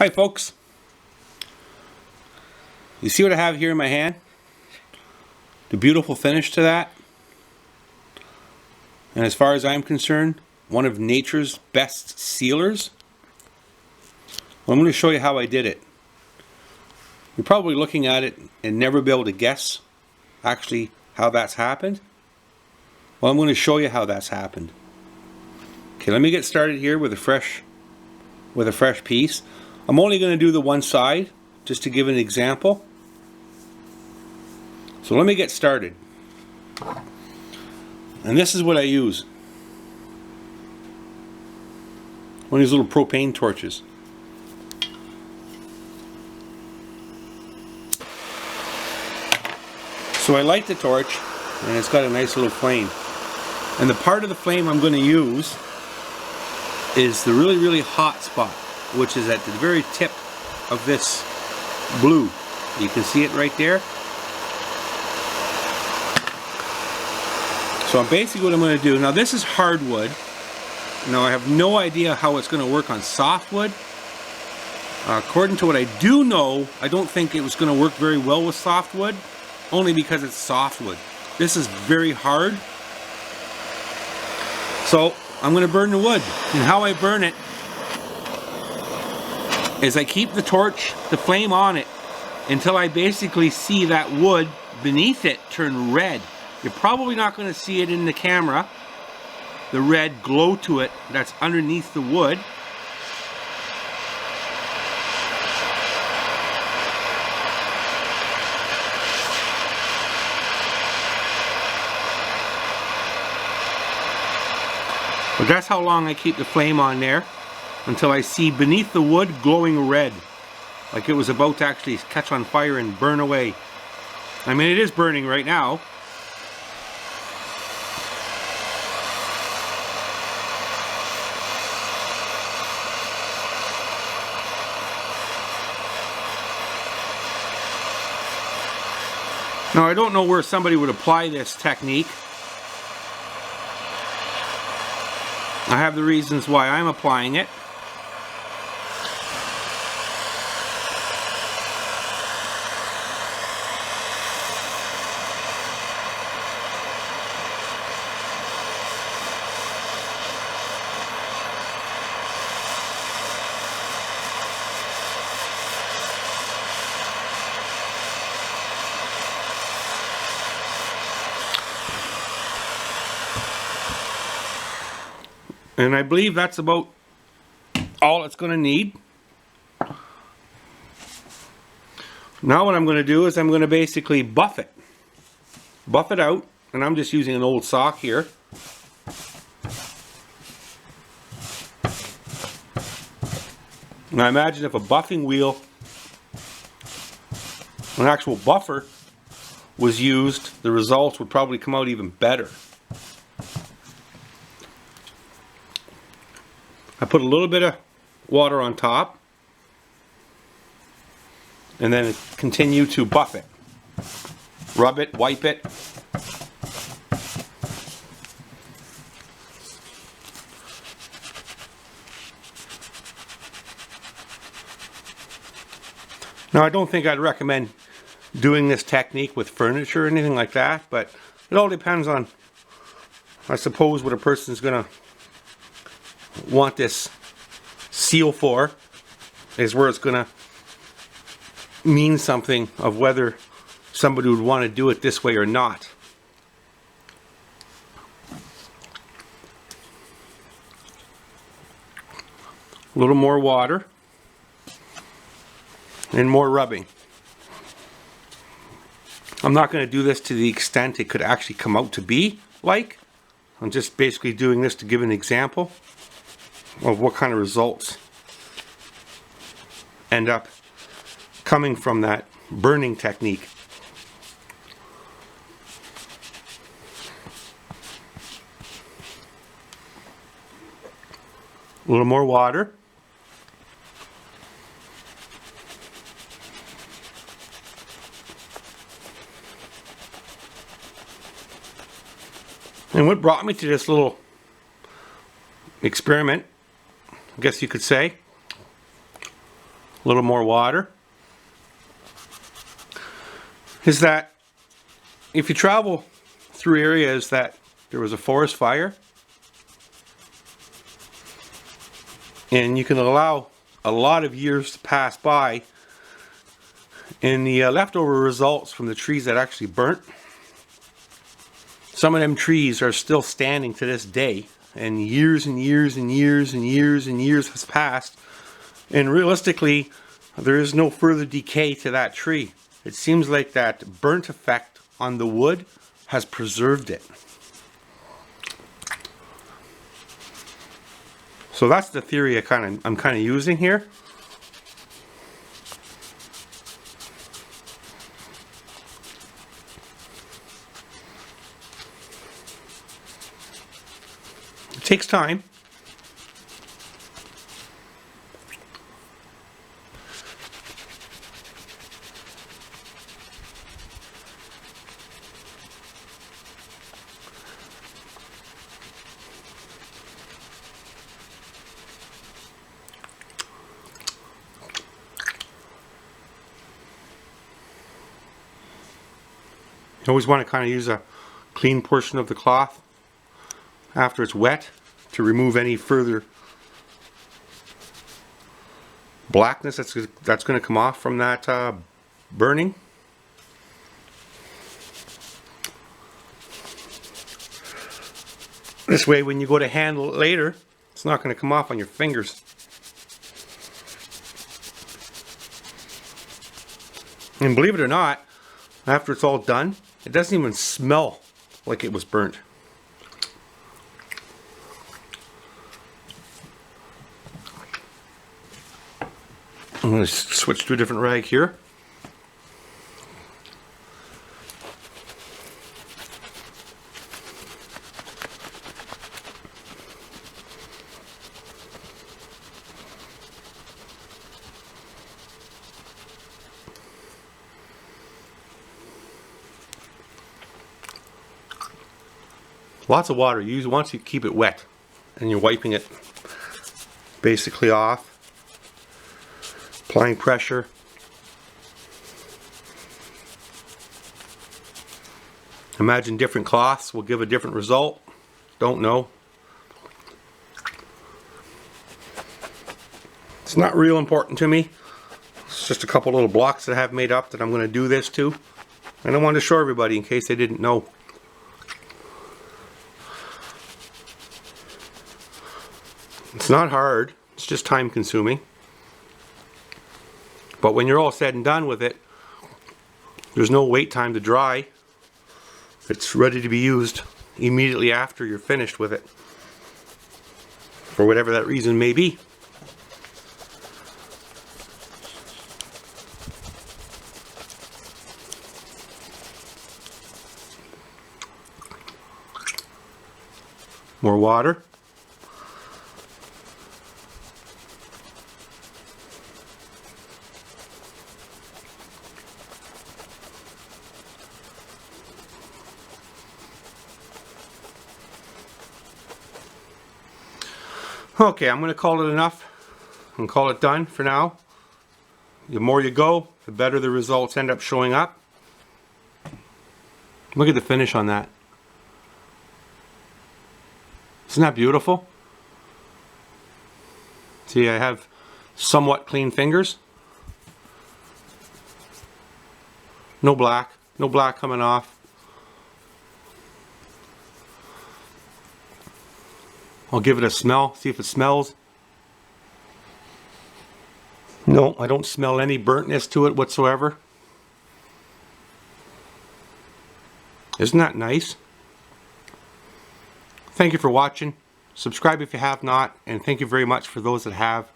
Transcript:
Hi folks, you see what I have here in my hand? The beautiful finish to that. And as far as I'm concerned, one of nature's best sealers. Well, I'm going to show you how I did it. You're probably looking at it and never be able to guess actually how that's happened. Well, I'm going to show you how that's happened. Okay, let me get started here with a fresh piece. I'm only going to do the one side just to give an example. So let me get started. And this is what I use. One of these little propane torches. So I light the torch and it's got a nice little flame. And the part of the flame I'm going to use is the really hot spot, which is at the very tip of this blue. You can see it right there. So basically what I'm going to do, now this is hardwood. Now I have no idea how it's going to work on softwood. According to what I do know, I don't think it was going to work very well with softwood, only because it's softwood. This is very hard. So I'm going to burn the wood. And how I burn it is I keep the torch, the flame on it, until I basically see that wood beneath it turn red. You're probably not going to see it in the camera, the red glow to it that's underneath the wood. But that's how long I keep the flame on there, until I see beneath the wood glowing red, like it was about to actually catch on fire and burn away. I mean, it is burning right now. Now I don't know where somebody would apply this technique. I have the reasons why I'm applying it. And I believe that's about all it's going to need. Now what I'm going to do is I'm going to basically buff it. Buff it out. And I'm just using an old sock here. Now imagine if a buffing wheel, an actual buffer, was used, the results would probably come out even better. I put a little bit of water on top and then continue to buff it. Rub it, wipe it. Now I don't think I'd recommend doing this technique with furniture or anything like that, but it all depends on, I suppose, what a person's gonna want this seal for, is where it's gonna mean something of whether somebody would want to do it this way or not. A little more water and more rubbing. I'm not going to do this to the extent it could actually come out to be like. I'm just basically doing this to give an example of what kind of results end up coming from that burning technique. A little more water. And what brought me to this little experiment, I guess you could say, a little more water, is that if you travel through areas that there was a forest fire, and you can allow a lot of years to pass by, and the leftover results from the trees that actually burnt, some of them trees are still standing to this day, and years and years and years and years and years has passed, and realistically there is no further decay to that tree. It seems like that burnt effect on the wood has preserved it. So that's the theory I'm kind of using here. It takes time. You always want to kind of use a clean portion of the cloth after it's wet to remove any further blackness that's going to come off from that burning. This way when you go to handle it later, it's not going to come off on your fingers. And believe it or not, after it's all done, it doesn't even smell like it was burnt. I'm going to switch to a different rag here. Lots of water. Once you keep it wet and you're wiping it basically off, applying pressure. Imagine different cloths will give a different result. Don't know. It's not real important to me. It's just a couple little blocks that I have made up that I'm going to do this to. And I wanted to show everybody in case they didn't know. It's not hard, it's just time consuming. But when you're all said and done with it, there's no wait time to dry. It's ready to be used immediately after you're finished with it, for whatever that reason may be. More water. Okay, I'm going to call it enough and call it done for now. The more you go, the better the results end up showing up. Look at the finish on that. Isn't that beautiful? See, I have somewhat clean fingers. No black coming off. I'll give it a smell, see if it smells. No, I don't smell any burntness to it whatsoever. Isn't that nice? Thank you for watching. Subscribe if you have not, and thank you very much for those that have.